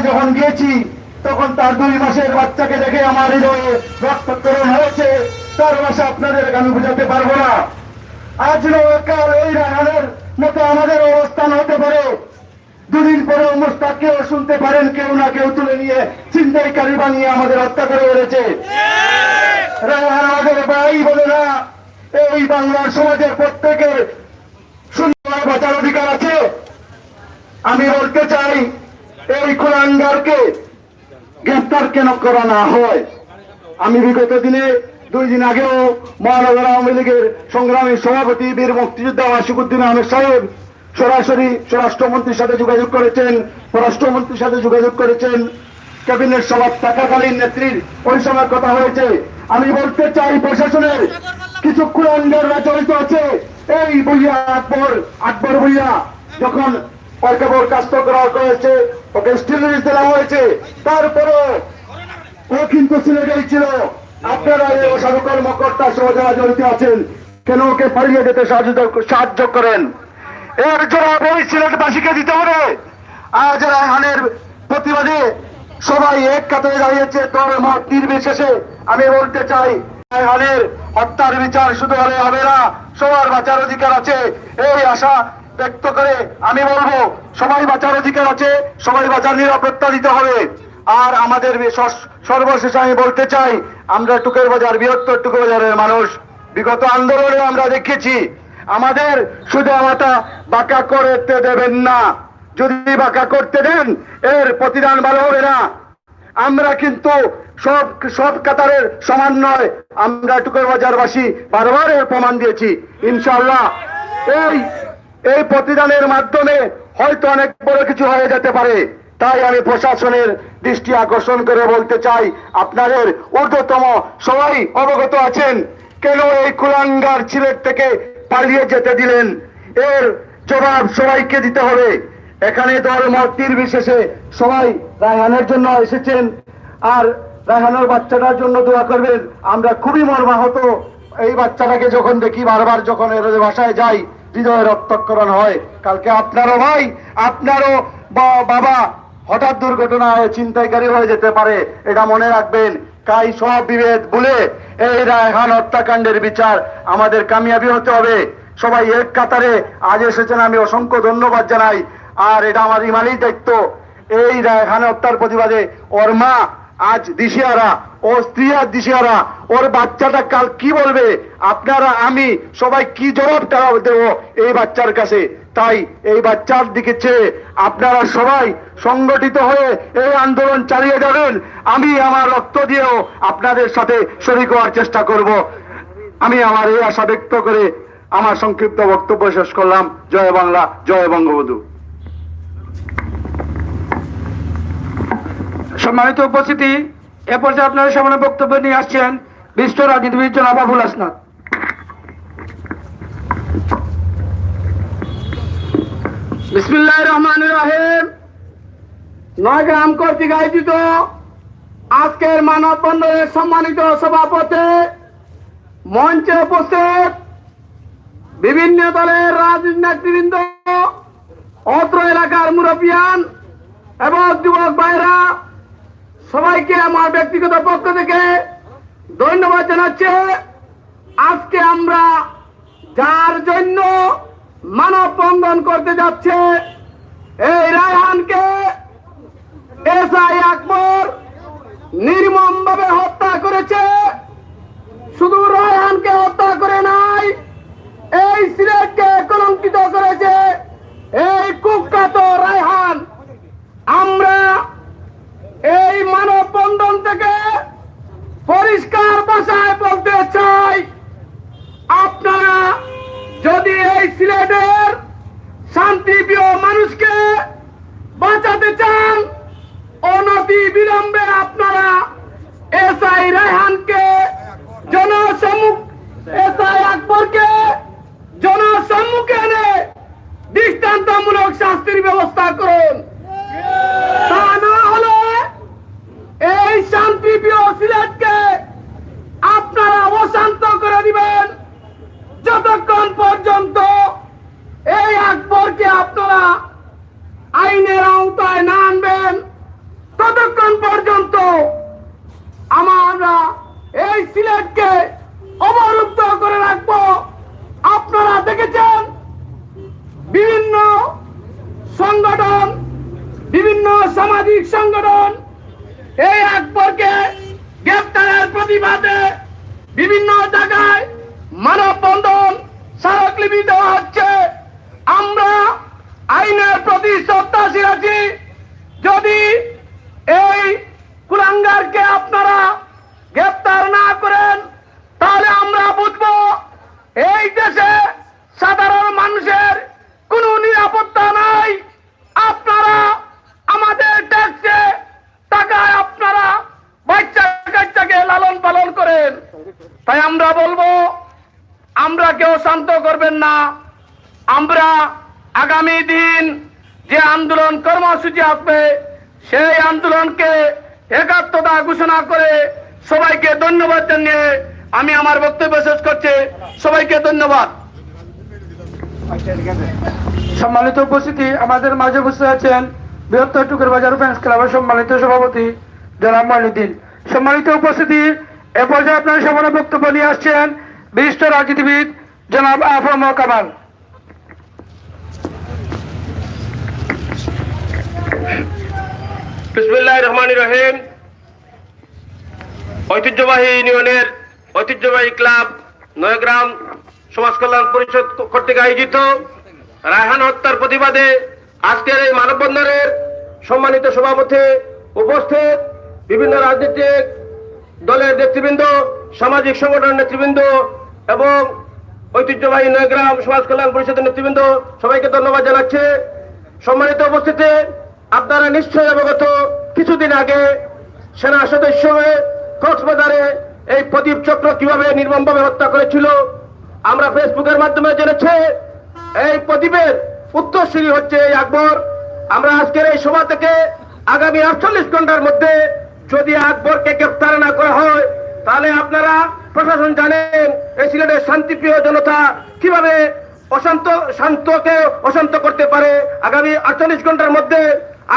যখন গিয়েছি তখন তার 2 মাসের বাচ্চাকে দেখে আমার হৃদয়ে রক্তক্ষরণ হয়েছে। তার ভাষা আপনাদের আমি বুঝাতে পারবো না। আজ কাল এই রায়হানের মতো আমাদের অবস্থান হতে পারে। 2 দিন পরে মুস্তাককেও শুনতে পারেন কেউ না কেউ তুলে নিয়ে ছিনতাইকারী বানিয়ে আমাদের হত্যা করে বেড়েছে। রায়হান আমাদের ভাই বলে না, এই বাংলার সমাজের প্রত্যেকের সুন্দর বাঁচার অধিকার আছে। আমি বলতে চাই, এই কুলাঙ্গারকে গ্রেফতার কেন করা না হয়? আমি বিগত দিনে 2 দিন আগেও মহানগর আওয়ামী লীগের সংগ্রামী সভাপতি বীর মুক্তিযোদ্ধা আশিকুদ্দিন আহমেদ সাহেব সরাসরি স্বরাষ্ট্রমন্ত্রীর সাথে যোগাযোগ করেছেন, পররাষ্ট্রমন্ত্রীর সাথে যোগাযোগ করেছেন। ক্যাবিনেট সভা থাকাকালীন নেত্রীর ওই সময় কথা হয়েছে। আমি বলতে চাই, প্রশাসনের কিছু কুলাঙ্গাররা জড়িত আছে। এই ভুইয়া আকবর ভুইয়া যখন ওকে বরখাস্ত করা হয়েছে, ওকে স্টিল রিলিজ দেওয়া হয়েছে, তারপরে ও কিন্তু সিলেটেই ছিল। আপনারা এই অসাধু কর্মকর্তা সহ যারা জড়িত আছেন, কেন ওকে পালিয়ে যেতে সাহায্য করেন? এর জবাব ওই সিলেটবাসীকে দিতে হবে। আজ রায়হানের প্রতিবাদে সবাই এক কাতারে দাঁড়িয়েছে, দল মত নির্বিশেষে। আমি বলতে চাই, রায়হানের হত্যার বিচার শুধু হলে হবে না, সবার বাঁচার অধিকার আছে। এই আশা ব্যক্ত করে আমি বলবো, সবাই বাঁচার অধিকার আছে, সবাই বাঁচার নিরাপত্তা দিতে হবে। আর আমাদের সর্বশেষে আমি বলতে চাই, আমরা টুকের বাজার, বৃহত্তর টুকের বাজারের মানুষ, বিগত আন্দোলনে আমরা দেখেছি আমাদের শুধু মাথা বাঁকা করতে দেবেন না। যদি বাঁকা করতে দেন, এর প্রতিদান ভালো হবে না। আমরা কিন্তু সব কাতারের সমান নয়। আমরা টুকের বাজারবাসী বারবার এর প্রমাণ দিয়েছি। ইনশাআল্লাহ এই প্রতিদানের মাধ্যমে হয়তো অনেক বড় কিছু হয়ে যেতে পারে। তাই আমি প্রশাসনের দৃষ্টি আকর্ষণ করে বলতে চাই, আপনাদের ঊর্ধ্বতম সবাই অবগত আছেন, কেন এই কুলাঙ্গার সিলেট থেকে পালিয়ে যেতে দিলেন? এর জবাব সবাইকে দিতে হবে। এখানে দল মত নির্বিশেষে সবাই রায়হানের জন্য এসেছেন, আর রায়হানের বাচ্চাটার জন্য দোয়া করবেন। আমরা খুবই মর্মাহত। এই বাচ্চাটাকে যখন দেখি, বারবার যখন এর বাসায় যাই, হৃদয় রক্তক্ষরণ হয়। কালকে আপনারও ভাই, আপনারও বাবা হঠাৎ দুর্ঘটনায় ছিনতাইকারী হয়ে যেতে পারে, এটা মনে রাখবেন। তাই সব বিভেদ ভুলে এই রায়হান হত্যাকাণ্ডের বিচার আমাদের কামিয়াবি হতে হবে। সবাই এক কাতারে আজ এসেছেন, আমি অসংখ্য ধন্যবাদ জানাই। আর এটা আমার ইমানই দায়িত্ব। এই রায়হান হত্যার প্রতিবাদে ওর মা আজ দিশেহারা, ও স্ত্রী আজ দিশেহারা, ওর বাচ্চাটা কাল কি বলবে? আপনারা আমি সবাই কি জবাব দেব এই বাচ্চার কাছে? তাই এই বাচ্চার দিকে চেয়ে আপনারা সবাই সংগঠিত হয়ে এই আন্দোলন চালিয়ে যাবেন। আমি আমার রক্ত দিয়েও আপনাদের সাথে শরীক হওয়ার চেষ্টা করব। আমি আমার এই আশা ব্যক্ত করে আমার সংক্ষিপ্ত বক্তব্য শেষ করলাম। জয় বাংলা, জয় বঙ্গবন্ধু। সম্মানিত উপস্থিতি, এ পর্যায়ে আপনাদের সামনে বক্তব্য নিয়ে আসছেন বিশিষ্ট রাজনীতিবিদ জনাব আবুল হাসনাত। বিসমিল্লাহির রহমানির রহিম। নয়গ্রাম কর্তৃক আয়োজিত আজকের মানববন্ধনের সম্মানিত সভাপতি, মঞ্চে উপস্থিত বিভিন্ন দলের রাজনৈতিক নেতৃবৃন্দ, অত্র এলাকার মুরব্বিয়ান এবং যুবক ভাইরা, সবাইকে আমার ব্যক্তিগত পক্ষ থেকে ধন্যবাদ জানাচ্ছি। আজকে আমরা যার জন্য মানববন্ধন করতে যাচ্ছে, এই রায়হানকে এসআই আকবর নির্মমভাবে হত্যা করেছে। শুধু রায়হানকে হত্যা করে নাই, এই সিলেটকে কলঙ্কিত করেছে এই কুখ্যাত রায়হান। আমরা এই মানববন্ধন থেকে পরিষ্কার ভাষায় বলতে চাই, আপনারা যদি এই সিলেটের শান্তিপ্রিয় মানুষকে বাঁচাতে চান, অনতি বিলম্বে আপনারা এসআই রায়হানকে এসআই আকবরকে জনসম্মুখে এনে দৃষ্টান্তমূলক শাস্তির ব্যবস্থা করুন। তা না হলে এই শান্তিপ্রিয় সিলেটকে আপনারা অশান্ত করে দিবেন, যতক্ষণ পর্যন্ত এই আকবরকে আপনারা আইনের আওতায় না আনবেন, সিলেটকে অবরুদ্ধ করে রাখবো। আপনারা দেখেছেন বিভিন্ন সংগঠন, বিভিন্ন সামাজিক সংগঠন এই আকবরকে গ্রেপ্তারের প্রতিবাদে বিভিন্ন জায়গায় মানববন্ধন, স্মারকলিপি দেওয়া হচ্ছে। আমরা আইনের প্রতি শ্রদ্ধাশীল আছি। যদি এই কুলাঙ্গারকে আপনারা গ্রেপ্তার না করেন তাহলে আমরা বুঝবো এই দেশে সাধারণ মানুষের কোনো নিরাপত্তা নাই। আপনারা আমাদের ট্যাক্সে টাকায় আপনারা বাচ্চা কাচ্চাকে লালন পালন করেন। তাই আমরা বলবো আমরা কেউ শান্ত করবেন না। আমরা আগামী দিন যে আন্দোলন কর্মসূচি আসবে সেই আন্দোলনকে একাত্মতা ঘোষণা করে সবাইকে ধন্যবাদ জানিয়ে আমি আমার বক্তব্য শেষ করছি। সবাইকে ধন্যবাদ। সম্মানিত উপস্থিতি, আমাদের মাঝে বসে আছেন বৃহত্তর টুকের বাজার ফ্রেন্ডস ক্লাবের সম্মানিত সভাপতি জনাব মঈনুদ্দিন। সম্মানিত উপস্থিতি, এ পর্যায়ে আপনার সামনে বক্তব্য নিয়ে আসছেন বিশিষ্ট রাজনীতিবিদ জনাব আফম কামাল। বিসমিল্লাহির রহমানির রহিম। ঐতিহ্যবাহী ইউনিয়নের ঐতিহ্যবাহী ক্লাব নয়াগ্রাম সমাজ কল্যাণ পরিষদ কর্তৃক আয়োজিত রায়হান হত্যার প্রতিবাদে আজকের এই মানববন্ধনের সম্মানিত সভাপতি উপস্থিত বিভিন্ন রাজনৈতিক দলের নেতৃবৃন্দ, সামাজিক সংগঠনের নেতৃবৃন্দ এবং ঐতিহ্যবাহী নয়াগ্রাম সমাজ কল্যাণ পরিষদের নেতৃবৃন্দ, সবাইকে ধন্যবাদ জানাচ্ছি। সম্মানিত উপস্থিতি, আপনারা নিশ্চয়ই অবগত, কিছুদিন আগে সেনা সদস্য হয়ে কক্সবাজারে এই প্রদীপ চক্র কিভাবে নির্মমভাবে হত্যা করেছিল আমরা ফেসবুকের মাধ্যমে জেনেছি। এই প্রদীপের উত্তরসূরি হচ্ছে এই আকবর। আমরা আজকের এই সভা থেকে আগামী 48 ঘন্টার মধ্যে যদি আকবরকে গ্রেফতার না করা হয় তাহলে আপনারা প্রশাসন জানেন এই সিলেটের শান্তিপ্রিয় জনতা কিভাবে শান্তকে অশান্ত করতে পারে। আগামী 48 ঘন্টার মধ্যে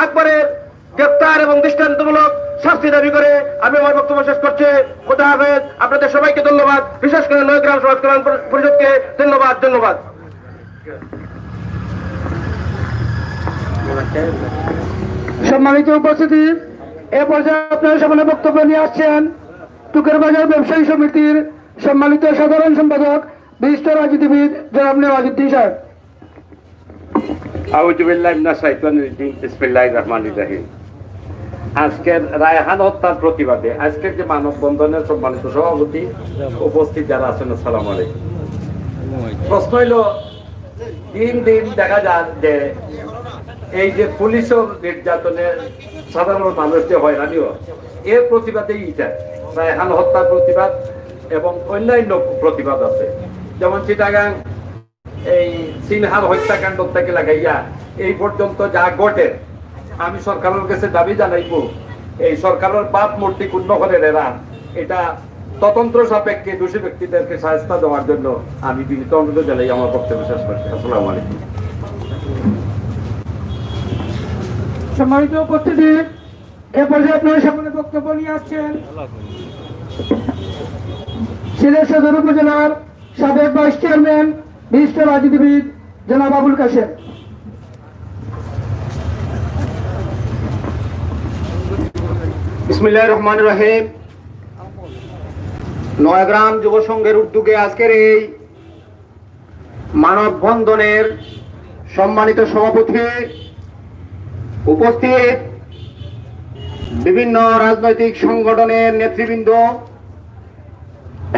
আকবরের গ্রেফতার এবং দৃষ্টান্তমূলক শাস্তি দাবি করে আমি আমার বক্তব্য শেষ করছি। খোদা হাফেজ। আপনাদের সবাইকে ধন্যবাদ, বিশেষ করে নয়াগ্রাম সমাজ কল্যাণ পরিষদকে ধন্যবাদ। সম্মানিত উপস্থিতি, এ পর্যায়ে আপনার সামনে বক্তব্য নিয়ে আসছেন টুকের বাজার ব্যবসায়ী সমিতির সম্মানিত সাধারণ সম্পাদক বিশিষ্ট রাজনীতিবিদ জনাব নেওয়াজুদ্দিন সাহেব। আউযু বিল্লাহি মিনাশ শাইতানির রাজিম। বিসমিল্লাহির রহমানির রহিম। আজকের রায়হান হত্যার প্রতিবাদে আজকের যে মানববন্ধনের সম্মানিত সভাপতি উপস্থিত যারা আছেন, আসসালামু আলাইকুম। প্রশ্ন হইল, দিন দিন দেখা যায় যে এই যে পুলিশের নির্যাতনের সাধারণ মানুষ যে হয়রানিও, এর প্রতিবাদেই এটা রায়হান হত্যার প্রতিবাদ এবং অন্যান্য প্রতিবাদ আছে। যেমন চিটাগাং এই সিনহার হত্যাকাণ্ড থেকে লাগাইয়া এই পর্যন্ত যা ঘটে, আমি সরকারের কাছে দাবি জানাইব এই সরকারের বাপ মূর্তি ক্ষুণ্ণ করে এরা এটা তদন্ত সাপেক্ষে দোষী ব্যক্তিদেরকে শাস্তি দেওয়ার জন্য আমি বিনীত অনুরোধ জানাই আমার বক্তব্য শেষ করছি। আসসালামু আলাইকুম। সম্মানিত উপস্থিতি, এ পর্যায়ে আপনার সামনে বক্তব্য নিয়ে আসছেন সিলেট সদর উপজেলার সাবেক ভাইস চেয়ারম্যান বিশিষ্ট রাজনীতিবিদ জনাব আবুল কাশেম। বিসমিল্লাহির রহমানির রহিম। নয়াগ্রাম যুব সংঘের উদ্যোগে আজকের এই মানববন্ধনের সম্মানিত সভাপতি উপস্থিত বিভিন্ন রাজনৈতিক সংগঠনের নেতৃবৃন্দ,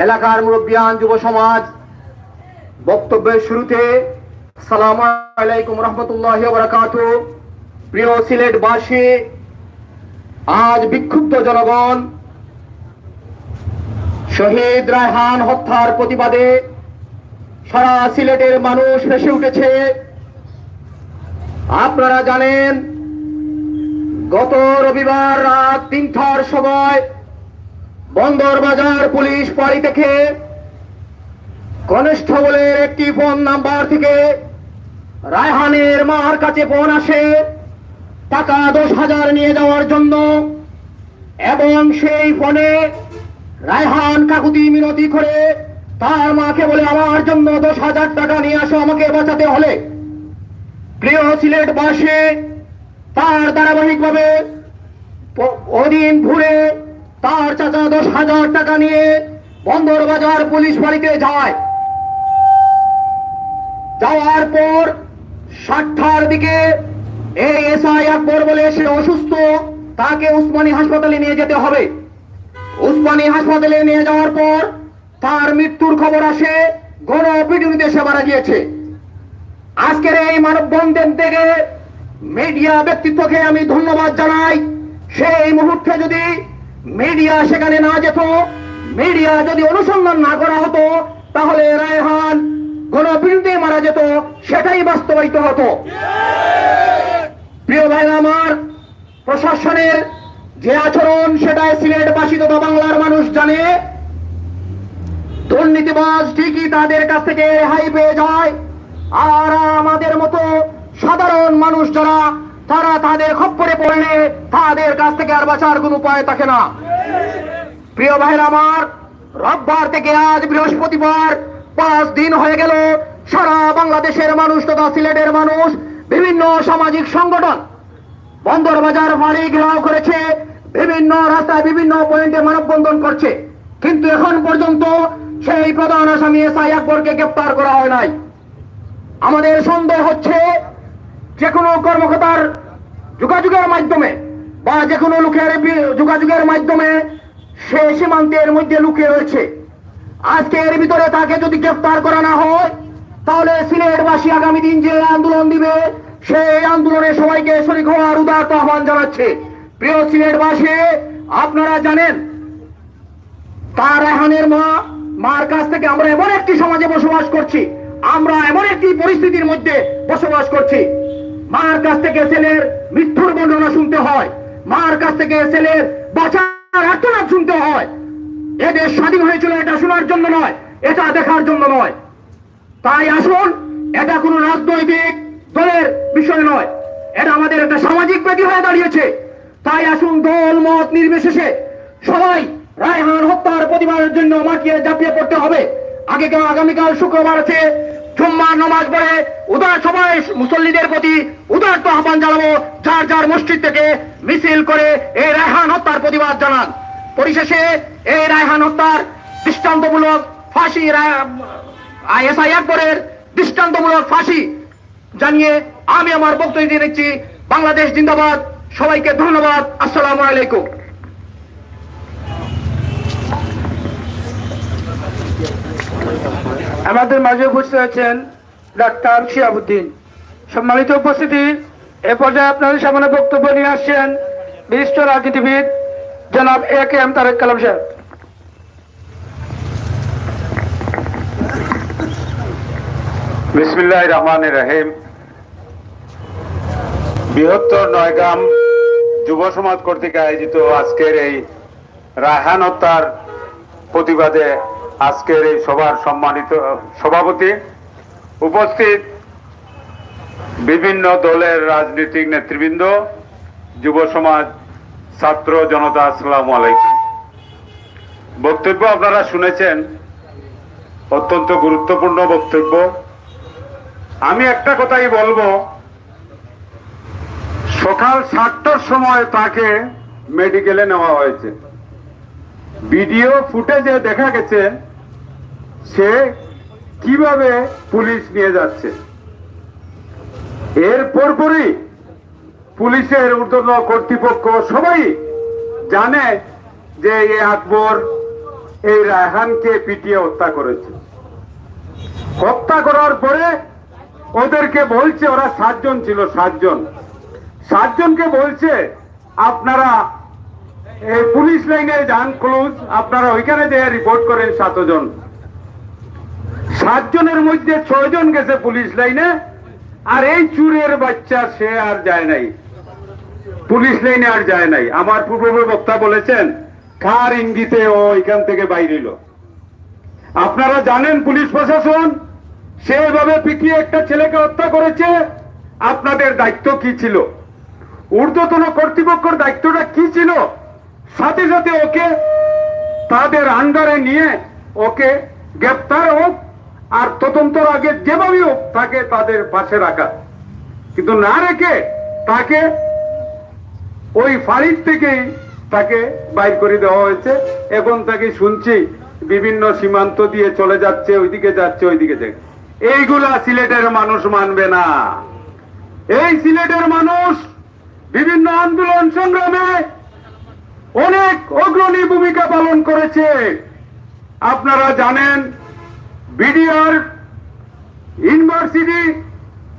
এলাকার মুরব্বিয়ান, যুব সমাজ, বক্তব্যের শুরুতে আসসালামু আলাইকুম রহমতুল্লাহি ওয়া বারাকাতুহু। প্রিয় সিলেটবাসী, আজ বিক্ষুব্ধ জনগণ শহীদ রায়হান হত্যার প্রতিবাদে সারা সিলেটের মানুষ ফেসে উঠেছে। আপনারা জানেন, গত রবিবার রাত 3টার সময় বন্দরবাজার পুলিশ ফাঁড়ি থেকে কনস্টেবলের একটি ফোন নাম্বার থেকে রায়হানের মার কাছে ফোন আসে টাকা 10,000 নিয়ে যাওয়ার জন্য, এবং সেই ফোনে রায়হান কাকুতি মিনতি করে তার মাকে বলে আমার জন্য 10,000 টাকা নিয়ে আসো আমাকে বাঁচাতে হলে। প্রিয় সিলেটবাসী, তার ধারাবাহিকভাবে ওদিন ঘুরে তার চাচা 10,000 টাকা নিয়ে বন্দরবাজার পুলিশ বাড়িতে যায়। যাওয়ার পর 7টার দিকে এই এসআই আকবর বলে সে অসুস্থ, তাকে উসমানী হাসপাতালে নিয়ে যেতে হবে। উসমানী হাসপাতালে নিয়ে যাওয়ার পর তার মৃত্যুর খবর আসে, গণপিটুনিতে সে মারা গিয়েছে। আজকের এই মানববন্ধন থেকে মিডিয়া ব্যক্তিত্বকে আমি ধন্যবাদ জানাই। সেই মুহূর্তে যদি মিডিয়া সেখানে না যেত, মিডিয়া যদি অনুসন্ধান না করা হতো, তাহলে রায়হান গণপিটুনিতে মারা যেত, সেটাই বাস্তবায়িত হতো। প্রিয় ভাই আমার, প্রশাসনের যে আচরণ সেটা সিলেটবাসী তথা বাংলার মানুষ জানে। দুর্নীতিবাজ ঠিকই তাদের কাছ থেকে রেহাই পেয়ে যায়, আর আমাদের মতো সাধারণ মানুষ যারা, তারা তাদের খপ্পরে পড়লে তাদের কাছ থেকে আর বাঁচার কোনো উপায় থাকে না। প্রিয় ভাইরা আমার, রোববার থেকে আজ বৃহস্পতিবার 5 দিন হয়ে গেল। সারা বাংলাদেশের মানুষ তথা সিলেটের মানুষ, বিভিন্ন সামাজিক সংগঠন বন্দরবাজার বাড়ি ঘেরাও করেছে, বিভিন্ন রাস্তায় বিভিন্ন পয়েন্টে মানববন্ধন করছে, কিন্তু এখন পর্যন্ত সেই প্রধান আসামি এসআই আকবরকে গ্রেফতার করা হয় নাই। আমাদের সন্দেহ হচ্ছে যে কোনো কর্মকর্তার যোগাযোগের মাধ্যমে বা যে কোনো লোকের যোগাযোগের মাধ্যমে সে সীমান্তের মধ্যে লুকিয়ে রয়েছে। আজকে এর ভিতরে তাকে যদি গ্রেফতার করা না হয়, তাহলে সিলেটবাসী আগামী দিন যে আন্দোলন দিবে, সেই আন্দোলনে সবাইকে শরীক হওয়ার উদারত আহ্বান জানাচ্ছে। প্রিয় সিলেটবাসী, আপনারা জানেন তার রায়হানের মার কাছ থেকে আমরা এমন একটি সমাজে বসবাস করছি, আমরা এমন একটি পরিস্থিতির মধ্যে বসবাস করছি, মার কাছ থেকে ছেলের মৃত্যুর বর্ণনা শুনতে হয়, মার কাছ থেকে ছেলের বাঁচার আর্তনাদ শুনতে হয়। এদের স্বাধীন হয়েছিল এটা শোনার জন্য নয়, এটা দেখার জন্য নয়। তাই আসুন, এটা কোনো রাজনৈতিক দলের বিষয় নয়, এটা আমাদের একটা সামাজিক ব্যাধি হয়ে দাঁড়িয়েছে। তাই আসুন, দল মত নির্বিশেষে সবাই রায়হান হত্যার প্রতিবাদের জন্য মাটিয়ে ঝাঁপিয়ে পড়তে হবে। আগামীকাল শুক্রবার আছে, জুম্মার নামাজ পড়ে উদার সবাই মুসল্লিদের প্রতি উদারত আহ্বান জানাবো, যার যার মসজিদ থেকে মিছিল করে এই রায়হান হত্যার প্রতিবাদ জানান। পরিশেষে এই রায়হান হত্যার দৃষ্টান্তমূলক ফাঁসি, এসআই আকবরের দৃষ্টান্তমূলক ফাঁসি জানিয়ে আমি আমার বক্তব্য দিয়ে নিচ্ছি। বাংলাদেশ জিন্দাবাদ। সবাইকে ধন্যবাদ। আসসালামু আলাইকুম। আমাদের মাঝে উপস্থিত আছেন ডাক্তার শিহাবুদ্দিন। সম্মানিত উপস্থিতি, এ পর্যায়ে আপনাদের সামনে বক্তব্য নিয়ে আসছেন বিশিষ্ট রাজনীতিবিদ জনাব A.K.M তারেক কালাম সাহেব। বিসমিল্লাহির রহমানির রহিম। বৃহত্তর নয়গ্রাম যুব সমাজ কর্তৃক আয়োজিত আজকের এই রায়হান হত্যার প্রতিবাদে আজকের এই সভার সম্মানিত সভাপতি, উপস্থিত বিভিন্ন দলের রাজনৈতিক নেতৃবৃন্দ, যুব সমাজ, ছাত্র জনতা, আসসালামু আলাইকুম। বক্তব্য আপনারা শুনেছেন, অত্যন্ত গুরুত্বপূর্ণ বক্তব্য। আমি একটা কথাই বলবো, সকাল 7টার সময় তাকে মেডিকেলে নেওয়া হয়েছে। ভিডিও ফুটেজে দেখা গেছে সে কিভাবে পুলিশ নিয়ে যাচ্ছে। এর পরপরই পুলিশের ঊর্ধ্বতন কর্তৃপক্ষ সবাই জানে যে এই আকবর এই রায়হানকে পিটিয়ে হত্যা করেছে। হত্যা করার পরে ওদেরকে বলছে, ওরা 7 জন ছিল, 7 জনকে বলছে আপনারা এই পুলিশ লাইনে যান, ক্লোজ, আপনারা ওইখানে যে রিপোর্ট করেন 7 জন। 7 জনের মধ্যে 6 জন গেছে পুলিশ লাইনে, আর এই চুরের বাচ্চা সে আর যায় নাই, পুলিশ লাইনে আর যায় নাই। আমার পূর্ববর্তী বক্তা বলেছেন কার ইঙ্গিতে ও এখান থেকে বাইরে এলো। আপনারা জানেন পুলিশ প্রশাসন সেভাবে পিটিয়ে একটা ছেলেকে হত্যা করেছে। আপনাদের দায়িত্ব কি ছিল? ঊর্ধ্বতন কর্তৃপক্ষের দায়িত্বটা কি ছিল? সাথে সাথে ওকে তাদের আন্ডারে নিয়ে ওকে গ্রেপ্তার হোক আর তদন্তর আগে যেভাবে হোক তাকে তাদের পাশে রাখা, কিন্তু না রেখে তাকে ওই ফাঁড়ির থেকেই তাকে বাইর করে দেওয়া হয়েছে। এখন তাকে শুনছি বিভিন্ন সীমান্ত দিয়ে চলে যাচ্ছে, ওইদিকে যাচ্ছে, ওইদিকে যাচ্ছে। এইগুলা সিলেটের মানুষ মানবে না। এই সিলেটের মানুষ বিভিন্ন আন্দোলন সংগ্রামে অনেক অগ্রণী ভূমিকা পালন করেছে। আপনারা জানেন বিডিআর ইউনিভার্সিটি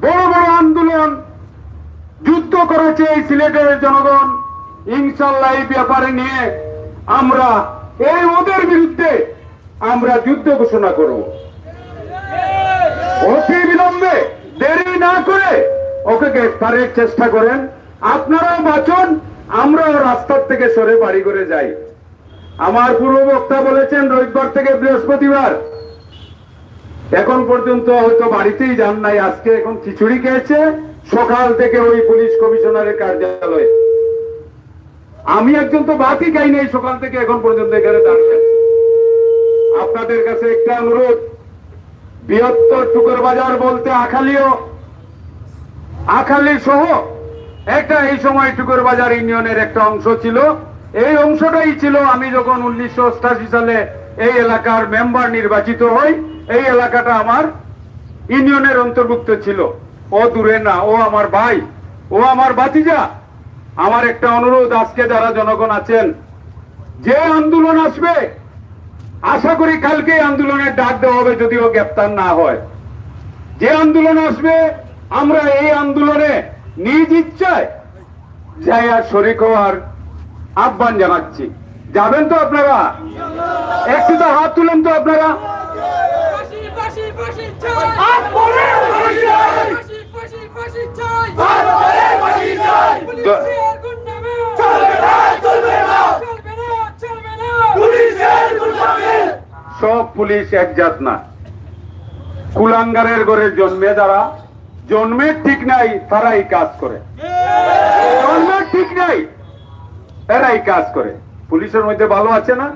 বড় বড় আন্দোলন যুদ্ধ করেছে এই সিলেটের জনগণ। ইনশাল্লাহ এই ব্যাপারে নিয়ে আমরা এই ওদের বিরুদ্ধে আমরা যুদ্ধ ঘোষণা করব। অতি বিলম্বে দেরি না করে ওকে গ্রেফতারের চেষ্টা করেন। আপনারাও বাঁচুন, আমরাও রাস্তার থেকে সরে বাড়ি করে যাই। আমার পূর্ব বক্তা বলেছেন রবিবার থেকে বৃহস্পতিবার, এখন পর্যন্ত হয়তো বাড়িতেই যান নাই। আজকে এখন খিচুড়ি খেয়েছে সকাল থেকে ওই পুলিশ কমিশনারের কার্যালয়ে। আমি একজন তো ভাতই খাই নাই সকাল থেকে এখন পর্যন্ত এখানে দাঁড়িয়ে আছি। আপনাদের কাছে একটা অনুরোধ, বৃহত্তর টুকর বাজার বলতে আখালি সহ একটা এই সময় টুকর বাজার ইউনিয়নের একটা অংশ ছিল। এই অংশটাই ছিল আমি যখন 1988 সালে এই এলাকার মেম্বার নির্বাচিত হই, এই এলাকাটা আমার ইউনিয়নের অন্তর্ভুক্ত ছিল। ও দূরে না, ও আমার ভাই, ও আমার ভাতিজা। আমার একটা অনুরোধ, আজকে যারা জনগণ আছেন, যে আন্দোলন আসবে আশা করি কালকে আন্দোলনের ডাক দেওয়া হবে যদিও গ্রেপ্তার না হয়। যে আন্দোলন আসবে আমরা এই আন্দোলনে নিজ ইচ্ছায় যাই আর শরীক হওয়ার আহ্বান জানাচ্ছি। যাবেন তো আপনারা? একটু তো হাত তুলেন তো আপনারা। সব পুলিশ এক জাত না। কুলাঙ্গারের ঘরে জন্মে যারা জন্মের ঠিক নাই তারাই কাজ করে, জন্মের ঠিক নাই এরাই কাজ করে। পুলিশের মধ্যে ভালো আছে না?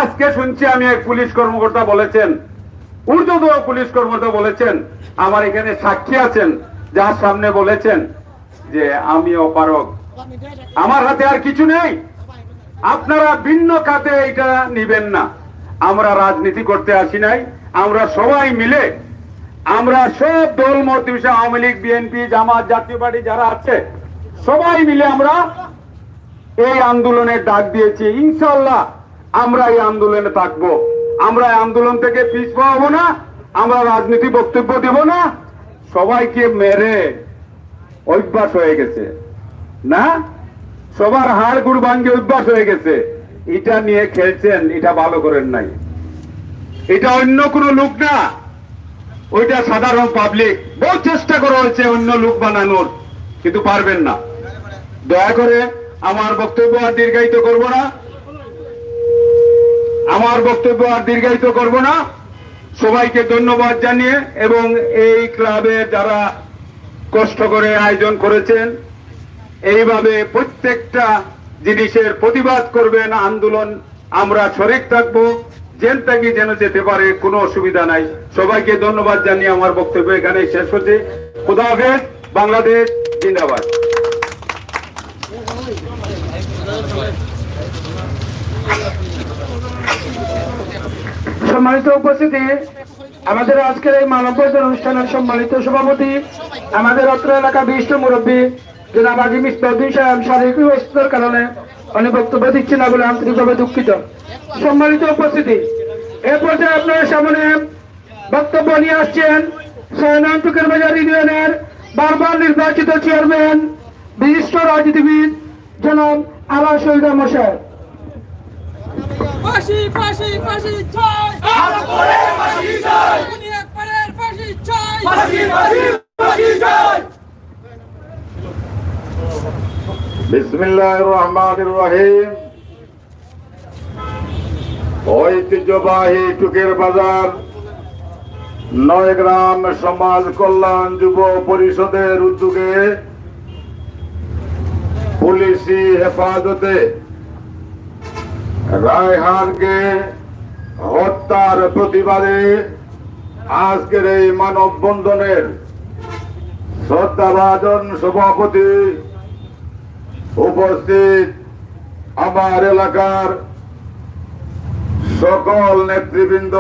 আজকে শুনছি আমি এক পুলিশ কর্মকর্তা বলেছেন, ঊর্ধ্বতন পুলিশ কর্মকর্তা বলেছেন, আমার এখানে সাক্ষী আছেন, যার সামনে বলেছেন যে আমি অপারগ, আমার হাতে আর কিছু নেই। আপনারা ভিন্ন খাতে এটা নিবেন না। আমরা রাজনীতি করতে আসি নাই। আমরা সবাই মিলে, আমরা সব দল মত বিষয়, আওয়ামী লীগ, বিএনপি, জামাত, জাতীয় পার্টি যারা আছে সবাই মিলে আমরা এই আন্দোলনের ডাক দিয়েছি। ইনশাআল্লাহ আমরা এই আন্দোলনে থাকবো। আমরা এই আন্দোলন থেকে পিছপা হবো না। আমরা রাজনীতি বক্তব্য দেব না। সবাইকে মেরে অভ্যাস হয়ে গেছে না, সবার হাড় গুড় ভাঙ্গে অভ্যাস হয়ে গেছে। এটা নিয়ে খেলছেন, এটা ভালো করেন নাই। এটা অন্য কোনো লোক না, ওইটা সাধারণ পাবলিক। বহু চেষ্টা করা হয়েছে অন্য লোক বানানোর, কিন্তু পারবেন না। দয়া করে আমার বক্তব্য আর দীর্ঘায়িত করব না, সবাইকে ধন্যবাদ জানিয়ে এবং এই ক্লাবে যারা কষ্ট করে আয়োজন করেছেন, এইভাবে প্রত্যেকটা জিনিসের প্রতিবাদ করবেন, আন্দোলন আমরা শরীক থাকবো, জেল থেকে যেন যেতে পারে, কোনো অসুবিধা নাই। সবাইকে ধন্যবাদ জানিয়ে আমার বক্তব্য এখানে শেষ হচ্ছে। খুদা হাফেজ। বাংলাদেশ জিন্দাবাদ। সম্মানিত উপস্থিতি, আমাদের আজকের এই মানববন্ধন অনুষ্ঠানের সম্মানিত সভাপতি, আমাদের অত্র এলাকা বিশিষ্ট মুরব্বী জনাব আজি মিসবাউদ্দিন সাহেব শারীরিক অসুস্থতার কারণে উনি বক্তব্য দিচ্ছেন না বলে আন্তরিকভাবে দুঃখিত। সম্মানিত উপস্থিতি, এ পর্যায়ে আপনার সামনে বক্তব্য নিয়ে আসছেন ৬ নং টুকের বাজার ইউনিয়নের বারবার নির্বাচিত চেয়ারম্যান, বিশিষ্ট রাজনীতিবিদ জনাব আলা শহীদ মশাই। ফাঁসি ফাঁসি ফাঁসি চাই, আকবরের ফাঁসি চাই, উনি আকবরের ফাঁসি চাই, ফাঁসি ফাঁসি ফাঁসি চাই। বিসমিল্লাহির রহমানির রহিম। ঐতিহ্যবাহী টুকের বাজার নয়গ্রাম সমাজ কল্যাণ যুব পরিষদের উদ্যোগে পুলিশি হেফাজতে রায়হানকে হত্যার প্রতিবাদে আজকের এই মানববন্ধনের শ্রদ্ধাভাজন সভাপতি, উপস্থিত আমার এলাকার সকল নেতৃবৃন্দ,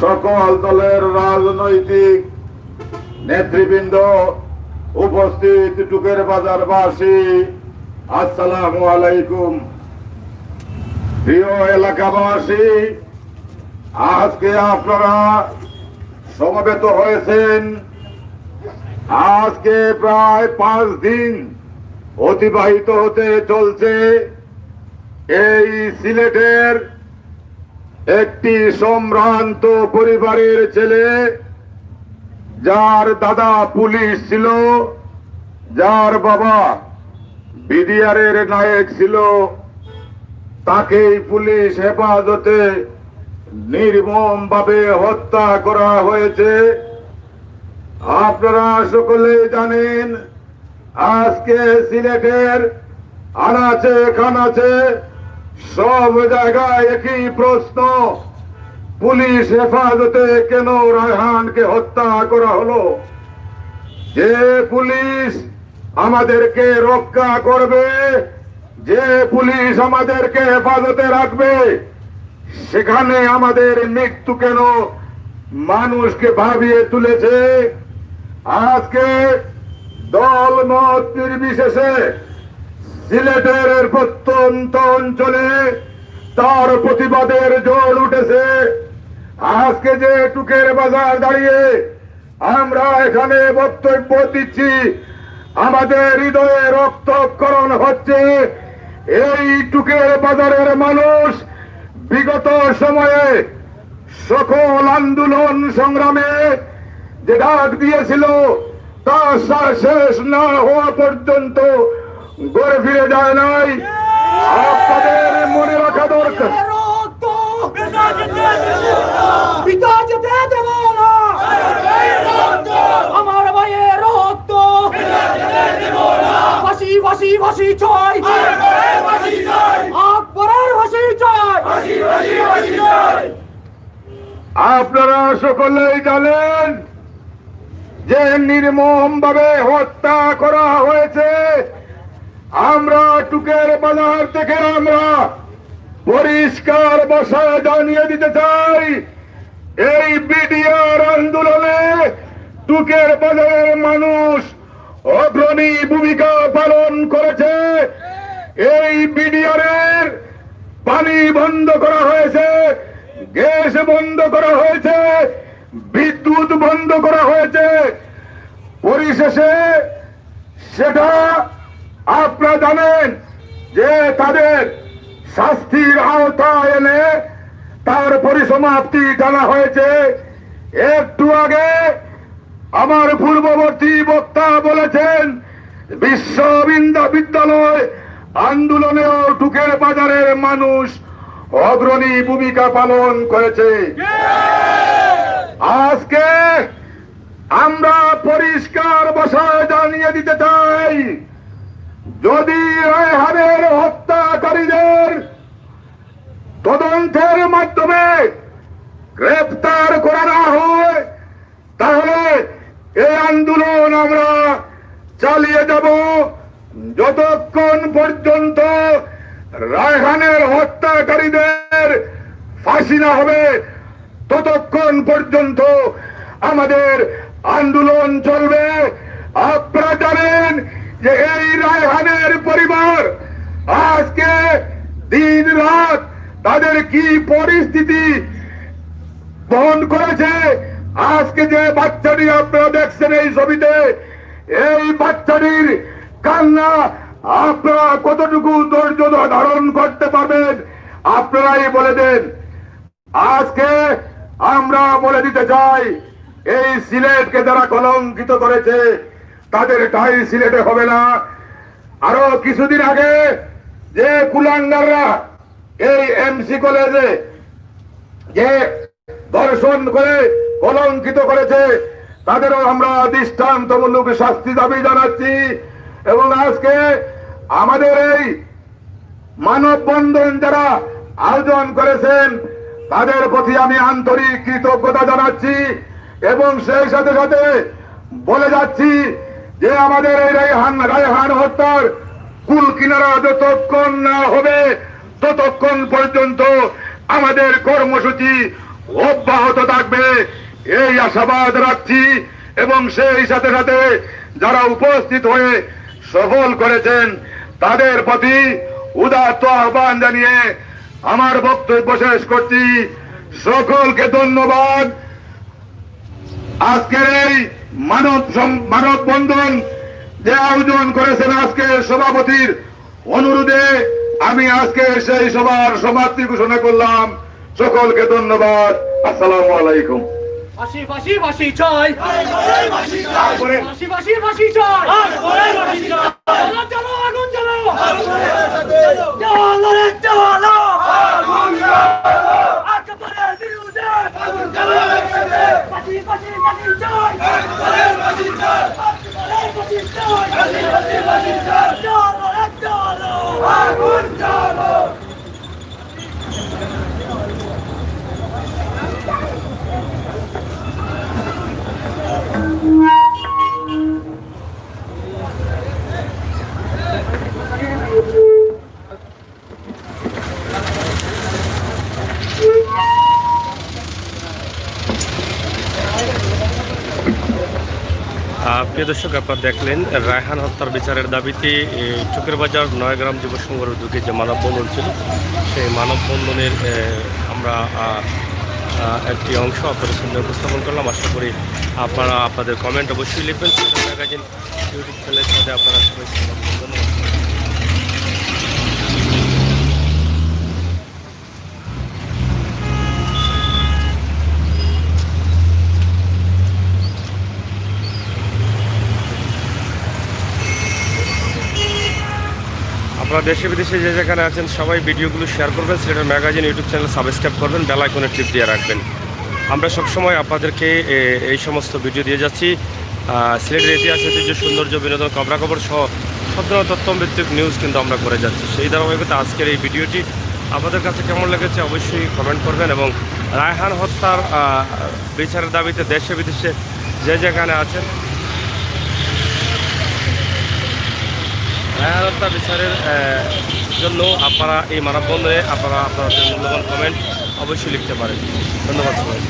সকল দলের রাজনৈতিক নেতৃবৃন্দ, উপস্থিত টুকের বাজারবাসী, আসসালামু আলাইকুম। প্রিয় এলাকাবাসী, আজকে আপনারা সমবেত হয়েছেন। আজকে প্রায় 5 দিন অতিবাহিত হতে চলছে এই সিলেটের একটি সম্ভ্রান্ত পরিবারের ছেলে, যার দাদা পুলিশ ছিল, যার বাবা বিডিআরের নায়ক ছিল, তাকেই পুলিশ হেফাজতে নির্মমভাবে হত্যা করা হয়েছে। আপনারা সকলেই জানেন, আজকে সিলেটের আনাচে কানাচে সব জায়গায় একই প্রশ্ন, পুলিশ হেফাজতে কেন রায়হানকে হত্যা করা হলো? যে পুলিশ আমাদেরকে রক্ষা করবে, যে পুলিশ আমাদেরকে হেফাজতে রাখবে, সেখানে আমাদের মৃত্যু কেন মানুষকে ভাবিয়ে তুলেছে? আজকে দল মত নির্বিশেষে সিলেটের প্রত্যন্ত অঞ্চলে তার প্রতিবাদের জোর উঠেছে। আজকে যে টুকের বাজার দাঁড়িয়ে আমরা এখানে বক্তব্য দিচ্ছি, আমাদের হৃদয়ে রক্তক্ষরণ হচ্ছে। এই টুকের বাজারের মানুষ বিগত সময়ে সকল আন্দোলন সংগ্রামে যে ডাক দিয়েছিল, তা শেষ না হওয়া পর্যন্ত গড়ে ফিরে যায় নাই। আপনাদের মনে রাখা দরকার, আমার ভাইয়ের রক্ত ফাঁসি ফাঁসি ফাঁসি চাই, আকবরের ফাঁসি চাই। আপনারা সকলেই জানেন যে নির্মম ভাবে হত্যা করা হয়েছে। আমরা টুকের বাজার থেকে আমরা পরিষ্কার ভাষায় জানিয়ে দিতে চাই, এই বিডিআর আন্দোলনে টুকের বাজারের মানুষ অগ্রণী ভূমিকা পালন করেছে। এই বিডিআরের পানি বন্ধ করা হয়েছে, গ্যাস বন্ধ করা হয়েছে, বিদ্যুৎ বন্ধ করা হয়েছে। পরিশেষে সেটা আপনারা জানেন যে তাদের শাস্তির আওতায় এনে তার পরিসমাপ্তি জানা হয়েছে। একটু আগে আমার পূর্ববর্তী বক্তা বলেছেন, বিশ্ববিদ্যালয় আন্দোলনেও টুকের বাজারের মানুষ অগ্রণী ভূমিকা পালন করেছে। আজকে আমরা পরিষ্কার ভাষায় জানিয়ে দিতে চাই, যদি রায়হানের হত্যাকারীদের তদন্তের মাধ্যমে গ্রেফতার করা না হয়, তাহলে এই আন্দোলন আমরা চালিয়ে যাব যতক্ষণ পর্যন্ত রায়হানের হত্যাকারীদের ফাঁসি না হবে। ততক্ষণ পর্যন্ত আমাদের আন্দোলন চলবে। আপনারা জানেন যে এই রায়হানের পরিবার আজকে দিন রাত তাদের কি পরিস্থিতি বহন করেছে। আজকে যে বাচ্চাটি আপনারা দেখছেন এই ছবিতে, এই বাচ্চাটির কান্না আপনারা কতটুকু ধৈর্য ধারণ করতে পারবেন আপনারাই বলে দেন। আজকে আমরা বলে দিতে চাই, এই সিলেটকে যারা কলঙ্কিত করেছে তাদের ঠাঁই সিলেটে হবে না। আরো কিছুদিন আগে যে কুলাঙ্গাররা এই এমসি কলেজে যে ধর্ষণ করে কলঙ্কিত করেছে, তাদেরও আমরা দৃষ্টান্তমূলক শাস্তি দাবি জানাচ্ছি। এবং আজকে আমাদের এই মানববন্ধন যারা আয়োজন করেছেন তাদের প্রতি আমি আন্তরিক কৃতজ্ঞতা জানাচ্ছি এবং সেই সাথে সাথে বলে যাচ্ছি যে আমাদের এই রায়হান হত্যার কুল কিনারা যতক্ষণ না হবে ততক্ষণ পর্যন্ত আমাদের কর্মসূচি অব্যাহত থাকবে এই আশাবাদ রাখছি এবং সেই সাথে সাথে যারা উপস্থিত হয়ে সফল করেছেন তাদের প্রতি উদাত্ত আহ্বান জানিয়ে আমার বক্তব্য শেষ করছি। সকলকে ধন্যবাদ। আজকের এই মানববন্ধন যে আয়োজন করেছেন আজকে সভাপতির অনুরোধে আমি আজকে সেই সভার সমাপ্তি ঘোষণা করলাম। সকলকে ধন্যবাদ। আসসালামু আলাইকুম। ফাঁসি ফাঁসি ফাঁসি চাই, ফাঁসি ফাঁসি ফাঁসি চাই, চলো আগুন চলো, চলো রে চলো, আকাশের বিরুদ্ধে ফাঁসি ফাঁসি ফাঁসি চাই, ফাঁসি চাই, চলো রে চলো, আগুন চলো। প্রিয় দর্শক, আপনারা দেখলেন রায়হান হত্যার বিচারের দাবিতে চকের বাজার নয়গ্রাম যুব সংঘের উদ্যোগে যে মানববন্ধন ছিল সেই মানববন্ধনের আমরা একটি অংশ আপনাদের সামনে উপস্থাপন করলাম। আশা করি আপনারা আপনাদের কমেন্ট অবশ্যই লিখবেন। ম্যাগাজিন ইউটিউব চ্যানেলের সাথে আপনারা সবাই ধন্যবাদ। আপনারা দেশে বিদেশে যে যেখানে আছেন সবাই ভিডিওগুলো শেয়ার করবেন, সিলেটের ম্যাগাজিন ইউটিউব চ্যানেল সাবস্ক্রাইব করবেন, বেল আইকনে টিপ দিয়ে রাখবেন। আমরা সবসময় আপনাদেরকে এই সমস্ত ভিডিও দিয়ে যাচ্ছি। সিলেটের ইতিহাস, ঐতিহ্য, সৌন্দর্য, বিনোদন, খবরাখবর সহ সব ধরনের তথ্যভিত্তিক নিউজ কিন্তু আমরা করে যাচ্ছি। সেই ধারাবাহিকতা আজকের এই ভিডিওটি আপনাদের কাছে কেমন লেগেছে অবশ্যই কমেন্ট করবেন এবং রায়হান হত্যার বিচারের দাবিতে দেশে বিদেশে যে যেখানে আছেন রায়হান হত্যা বিচারের জন্য আপনারা এই মানববন্ধনে আপনারা আপনাদের মূল্যবান কমেন্ট অবশ্যই লিখতে পারেন। ধন্যবাদ সবাই।